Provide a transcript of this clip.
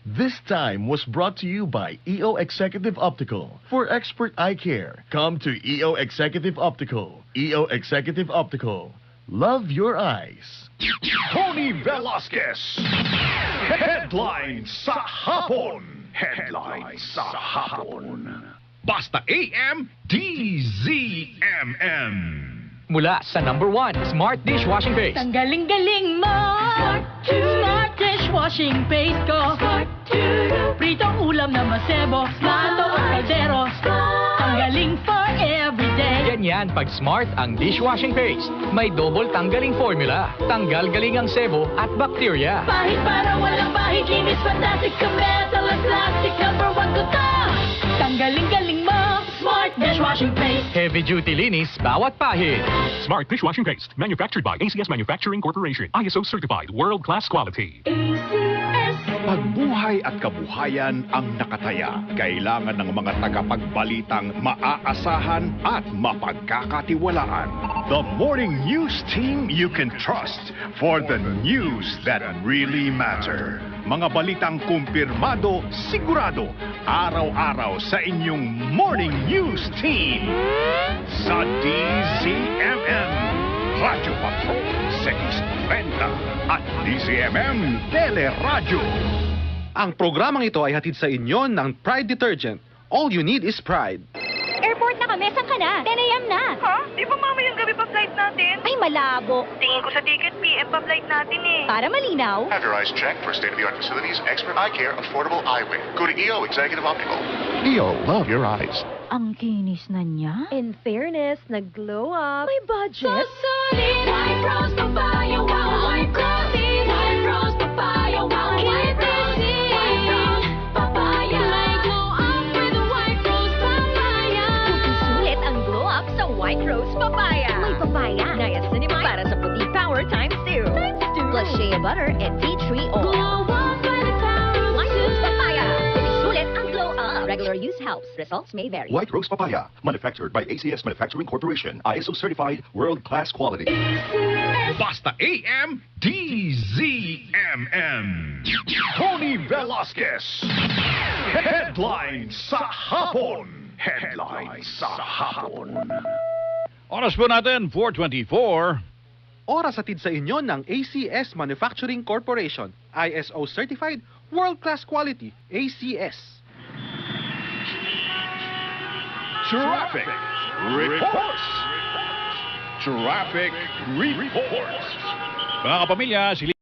This time was brought to you by EO Executive Optical. For expert eye care, come to EO Executive Optical. EO Executive Optical. Love your eyes. Tony Velasquez. Headline sa hapon. Headline sa hapon. Basta AM, DZMM. Mula sa #1 Smart Dishwashing Paste. Ang galing-galing mo! Smart dishwashing paste ko. Pritong ulam na masebo. Plato o kaldero. Tanggaling for everyday. Ganyan pag Smart ang dishwashing paste. May double tanggaling formula. Tanggal galing ang sebo at bakterya. Pahit para walang pahit. Linis fantastic sa metal at plastic. #1 ko to. Tanggaling-galing mo. Smart dishwashing paste. Heavy duty linis bawat pahit. Smart Dishwashing Paste, manufactured by ACS Manufacturing Corporation. ISO certified, world-class quality. ACS. Pagbuhay at kabuhayan ang nakataya. Kailangan ng mga tagapagbalitang maaasahan at mapagkakatiwalaan. The morning news team you can trust for the news that really matter. Mga balitang kumpirmado, sigurado, araw-araw sa inyong morning news team. Sa DZMM, Radyo Patrol 630 at DZMM Teleradyo. Ang programang ito ay hatid sa inyo ng Pride Detergent. All you need is pride. Airport na kami. Saan ka na? 10 a.m. na. Ha? Di ba mamayang gabi pa flight natin? Ay, malabo. Tingin ko sa ticket, PM pa flight natin eh. Para malinaw. Have your eyes checked for state-of-the-art facilities, expert eye care, affordable eyewear. Go to EO Executive Optical. EO, love your eyes. Ang kinis na niya. In fairness, nag-glow up. May budget. Solid White Rose Papaya. Wow, White Rose. White Rose Papaya. Wow, White Rose. White Rose Papaya. May glow up with White Rose Papaya. Puti sulit ang glow up sa White Rose Papaya. May papaya. Niacinamide para sa puti power times 2. Plus shea butter and tea tree oil. Glow up by the power of White Rose Papaya. Puti sulit ang glow up. Regular use helps. Results may vary. White Rose Papaya, manufactured by ACS Manufacturing Corporation. ISO certified, world-class quality. Basta AM, DZMM. Tony Velasquez. Headline sa hapon. Headline sa hapon. Oras po natin, 4:24. Oras hatid sa inyo ng ACS Manufacturing Corporation. ISO Certified, World-Class Quality. ACS. Traffic reports. Traffic reports. Mga kapamilya,